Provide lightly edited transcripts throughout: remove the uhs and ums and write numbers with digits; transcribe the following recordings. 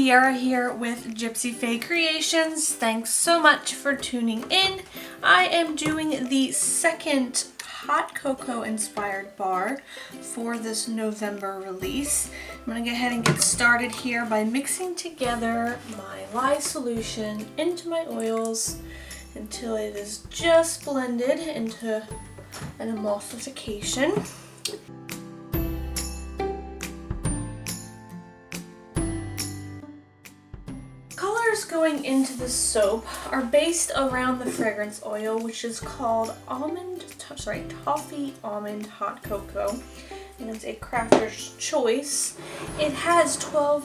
Sierra here with Gypsyfae Creations. Thanks so much for tuning in. I am doing the second hot cocoa inspired bar for this November release. I'm going to go ahead and get started here by mixing together my lye solution into my oils until it is just blended into an emulsification. Colors going into the soap are based around the fragrance oil, which is called Toffee Almond Hot Cocoa, and it's a crafter's choice. It has 12%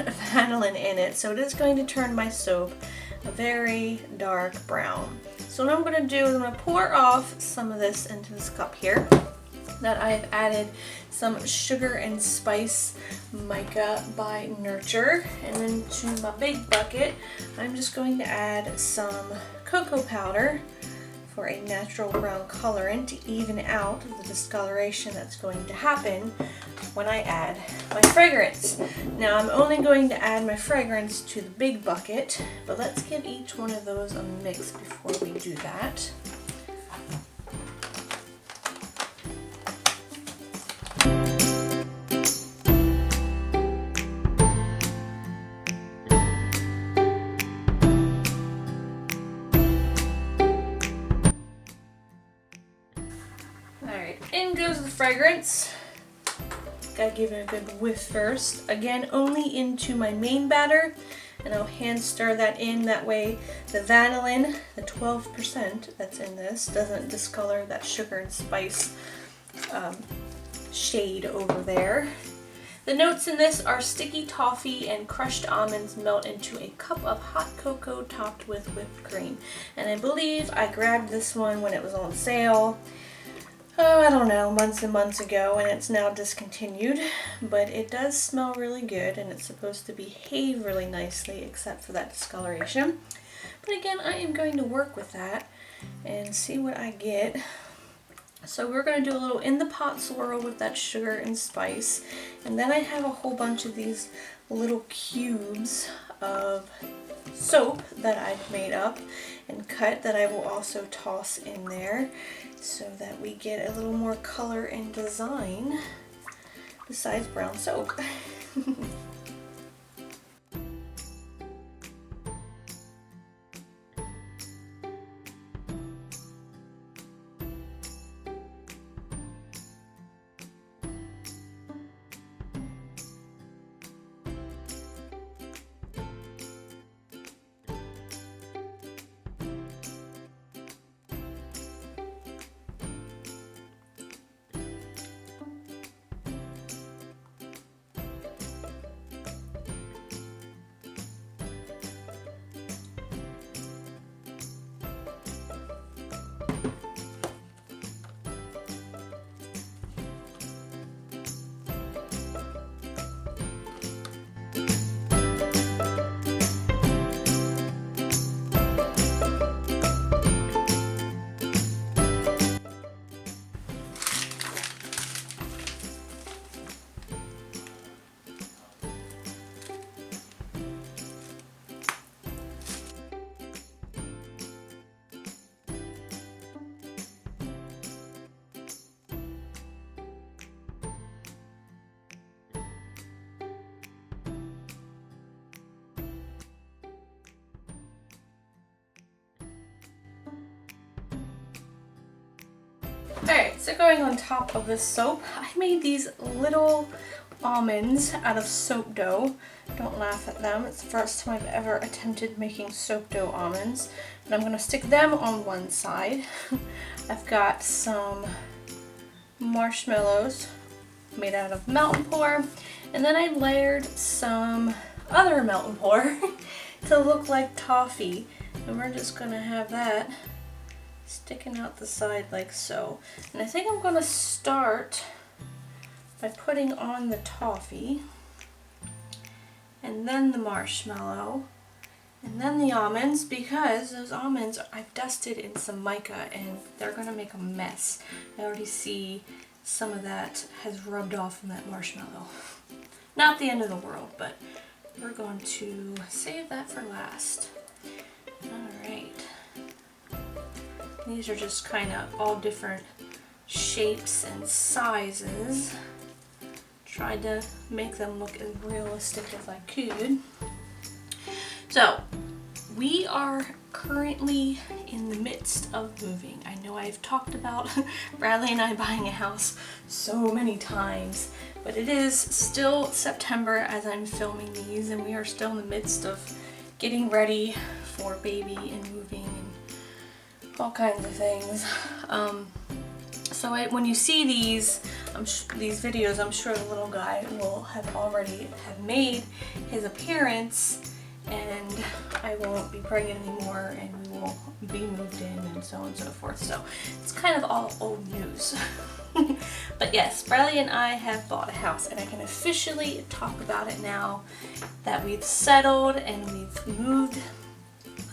vanillin in it, so it is going to turn my soap a very dark brown. So what I'm going to do is I'm going to pour off some of this into this cup here that I've added some sugar and spice mica by Nurture, and then to my big bucket I'm just going to add some cocoa powder for a natural brown colorant to even out the discoloration that's going to happen when I add my fragrance. Now I'm only going to add my fragrance to the big bucket, but let's give each one of those a mix before we do that. In goes the fragrance. Gotta give it a good whiff first. Again, only into my main batter, and I'll hand stir that in. That way the vanillin, the 12% that's in this, doesn't discolor that sugar and spice shade over there. The notes in this are sticky toffee and crushed almonds melt into a cup of hot cocoa topped with whipped cream. And I believe I grabbed this one when it was on sale. Oh, I don't know, months and months ago, and it's now discontinued, but it does smell really good, and it's supposed to behave really nicely except for that discoloration. But again, I am going to work with that and see what I get. So we're going to do a little in the pot swirl with that sugar and spice, and then I have a whole bunch of these little cubes of soap that I've made up and cut that I will also toss in there so that we get a little more color and design besides brown soap. Alright, so going on top of this soap, I made these little almonds out of soap dough. Don't laugh at them, it's the first time I've ever attempted making soap dough almonds. And I'm going to stick them on one side. I've got some marshmallows made out of melt and pour, and then I layered some other melt and pour to look like toffee, and we're just going to have that sticking out the side like so. And I think I'm going to start by putting on the toffee, and then the marshmallow, and then the almonds, because those almonds I've dusted in some mica and they're going to make a mess. I already see some of that has rubbed off from that marshmallow. Not the end of the world, but we're going to save that for last. Alright. These are just kind of all different shapes and sizes. Tried to make them look as realistic as I could. So, we are currently in the midst of moving. I know I've talked about Bradley and I buying a house so many times, but it is still September as I'm filming these, and we are still in the midst of getting ready for baby and moving and all kinds of things. So when you see these videos, I'm sure the little guy will have already made his appearance, and I won't be pregnant anymore, and we will be moved in, and so on and so forth. So it's kind of all old news. But yes, Bradley and I have bought a house, and I can officially talk about it now that we've settled and we've moved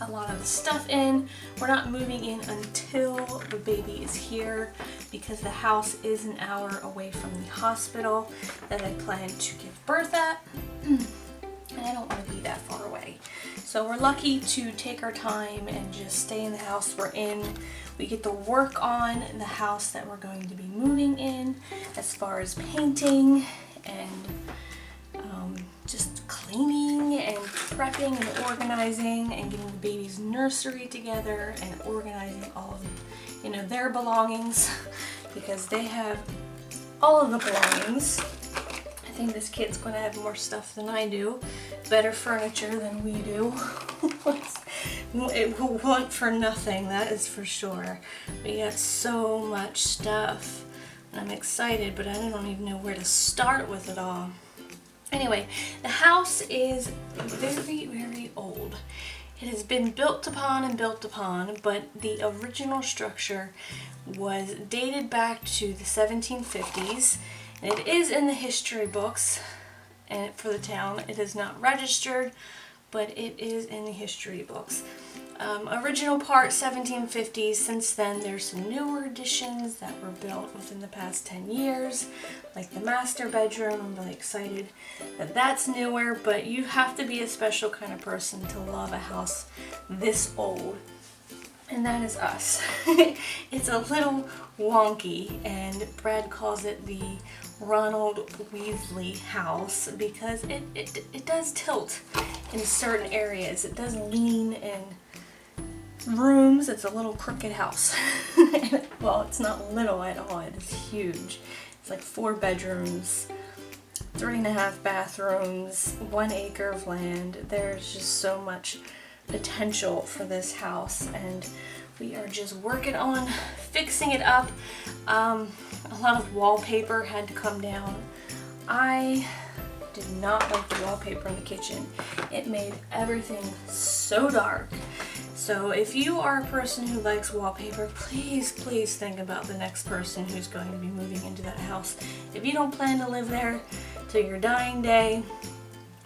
a lot of the stuff in. We're not moving in until the baby is here, because the house is an hour away from the hospital that I plan to give birth at. And I don't want to be that far away. So we're lucky to take our time and just stay in the house we're in. We get to work on the house that we're going to be moving in, as far as painting and just cleaning and prepping and organizing and getting the baby's nursery together and organizing all of, you know, their belongings, because they have all of the belongings. I think this kid's going to have more stuff than I do, better furniture than we do. It will want for nothing, that is for sure. We got so much stuff, and I'm excited, but I don't even know where to start with it all. Anyway, the house is very, very old. It has been built upon and built upon, but the original structure was dated back to the 1750s. And it is in the history books and for the town. It is not registered, but it is in the history books. Original part 1750s. Since then, there's some newer additions that were built within the past 10 years, like the master bedroom. I'm really excited that that's newer, but you have to be a special kind of person to love a house this old. And that is us. It's a little wonky, and Brad calls it the Ronald Weasley house because it does tilt in certain areas. It does lean in rooms. It's a little crooked house. Well, it's not little at all. It is huge. It's like 4 bedrooms, 3.5 bathrooms, 1 acre of land. There's just so much potential for this house, and we are just working on fixing it up. A lot of wallpaper had to come down. I did not like the wallpaper in the kitchen. It made everything so dark. So if you are a person who likes wallpaper, please, please think about the next person who's going to be moving into that house. If you don't plan to live there till your dying day,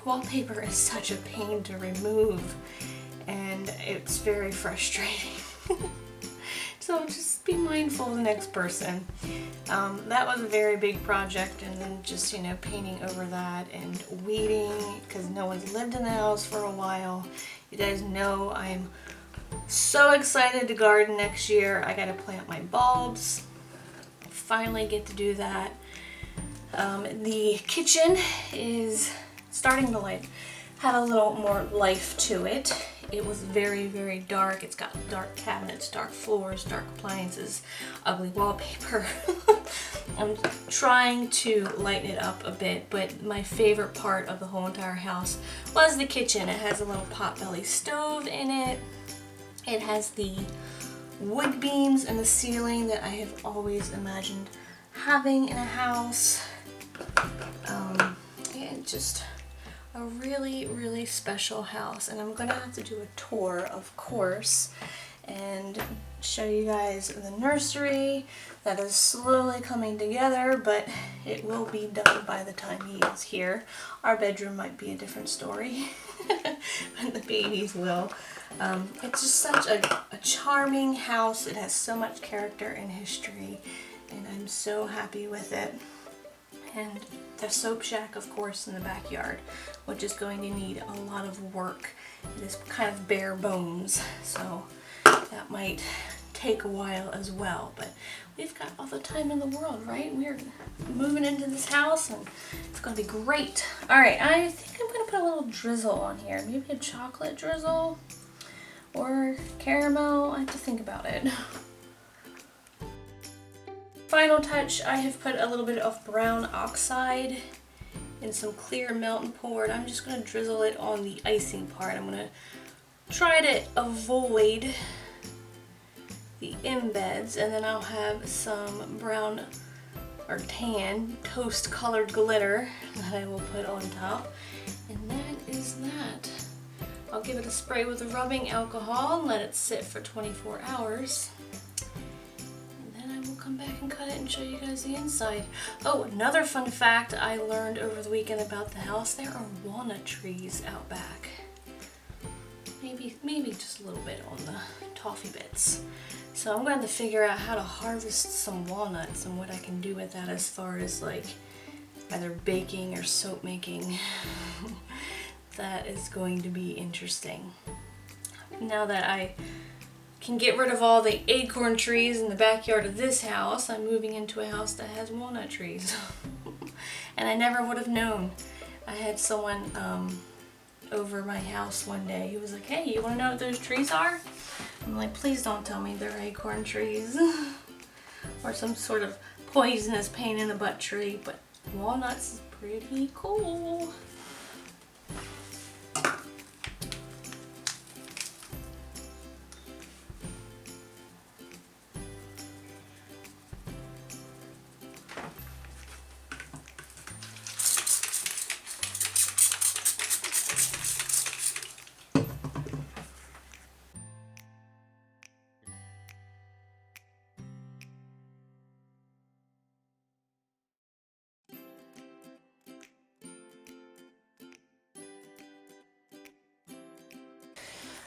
wallpaper is such a pain to remove, and it's very frustrating. So just be mindful of the next person. That was a very big project, and then just, you know, painting over that and weeding, because no one's lived in the house for a while. You guys know I'm so excited to garden next year. I gotta plant my bulbs. Finally get to do that. The kitchen is starting to have a little more life to it. It was very, very dark. It's got dark cabinets, dark floors, dark appliances, ugly wallpaper. I'm trying to lighten it up a bit, but my favorite part of the whole entire house was the kitchen. It has a little potbelly stove in it. It has the wood beams in the ceiling that I have always imagined having in a house. And just a really, really special house, and I'm gonna have to do a tour, of course, and show you guys the nursery that is slowly coming together, but it will be done by the time he is here. Our bedroom might be a different story, but the babies will. It's just such a charming house. It has so much character and history, and I'm so happy with it. and the soap shack, of course, in the backyard, which is going to need a lot of work. It is kind of bare bones, so that might take a while as well, but we've got all the time in the world, right? We're moving into this house and it's gonna be great. All right, I think I'm gonna put a little drizzle on here. Maybe a chocolate drizzle or caramel. I have to think about it. Final touch, I have put a little bit of brown oxide and some clear melt and pour, and I'm just gonna drizzle it on the icing part. I'm gonna try to avoid the embeds, and then I'll have some brown or tan toast colored glitter that I will put on top, and that is that. I'll give it a spray with a rubbing alcohol and let it sit for 24 hours, and then I will come back and cut it and show you guys the inside. Oh, another fun fact I learned over the weekend about the house: there are walnut trees out back. Maybe just a little bit on the toffee bits. So I'm going to figure out how to harvest some walnuts and what I can do with that as far as like either baking or soap making. That is going to be interesting. Now that I can get rid of all the acorn trees in the backyard of this house, I'm moving into a house that has walnut trees. And I never would have known. I had someone over my house one day. He was like, "Hey, you want to know what those trees are?" I'm like, "Please don't tell me they're acorn trees." Or some sort of poisonous pain in the butt tree, but walnuts is pretty cool.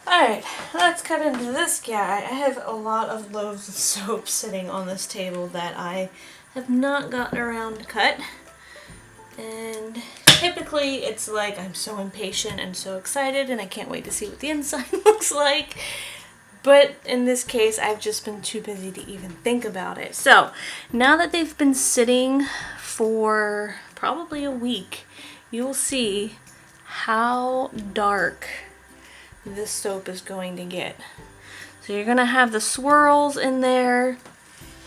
Alright, let's cut into this guy. I have a lot of loaves of soap sitting on this table that I have not gotten around to cut. And typically it's like I'm so impatient and so excited and I can't wait to see what the inside looks like. But in this case, I've just been too busy to even think about it. So now that they've been sitting for probably a week, you'll see how dark this soap is going to get. So you're going to have the swirls in there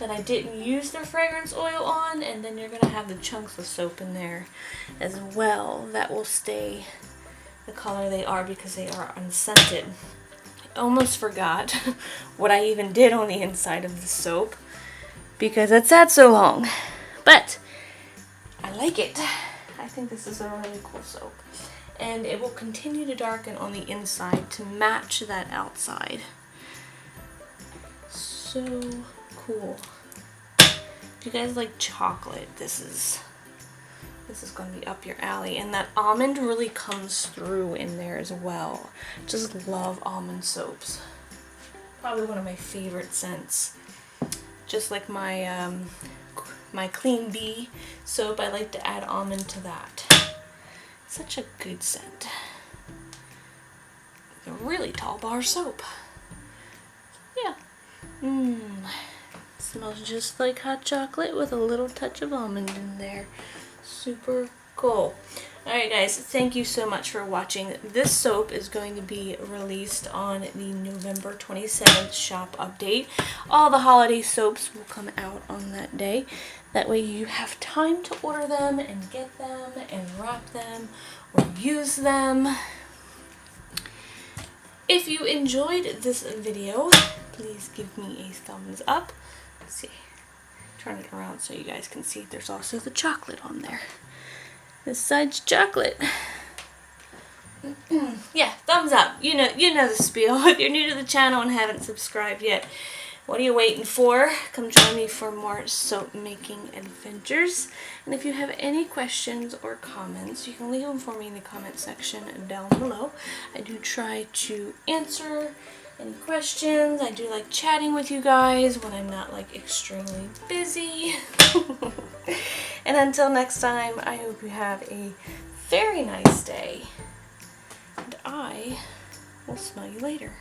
that I didn't use the fragrance oil on, and then you're going to have the chunks of soap in there as well that will stay the color they are because they are unscented. I almost forgot what I even did on the inside of the soap because it sat so long, but I like it. I think this is a really cool soap. And it will continue to darken on the inside to match that outside. So cool. If you guys like chocolate, this is going to be up your alley. And that almond really comes through in there as well. Just love almond soaps. Probably one of my favorite scents. Just like my my Clean Bee soap, I like to add almond to that. Such a good scent. A really tall bar soap. Yeah. Smells just like hot chocolate with a little touch of almond in there. Super cool. Alright guys, thank you so much for watching. This soap is going to be released on the November 27th shop update. All the holiday soaps will come out on that day. That way you have time to order them and get them and wrap them or use them. If you enjoyed this video, please give me a thumbs up. Let's see. Turn it around so you guys can see. There's also the chocolate on there. This side's chocolate. Yeah, thumbs up. You know the spiel. If you're new to the channel and haven't subscribed yet, what are you waiting for? Come join me for more soap making adventures. And if you have any questions or comments, you can leave them for me in the comment section down below. I do try to answer any questions. I do like chatting with you guys when I'm not like extremely busy. And until next time, I hope you have a very nice day. And I will smell you later.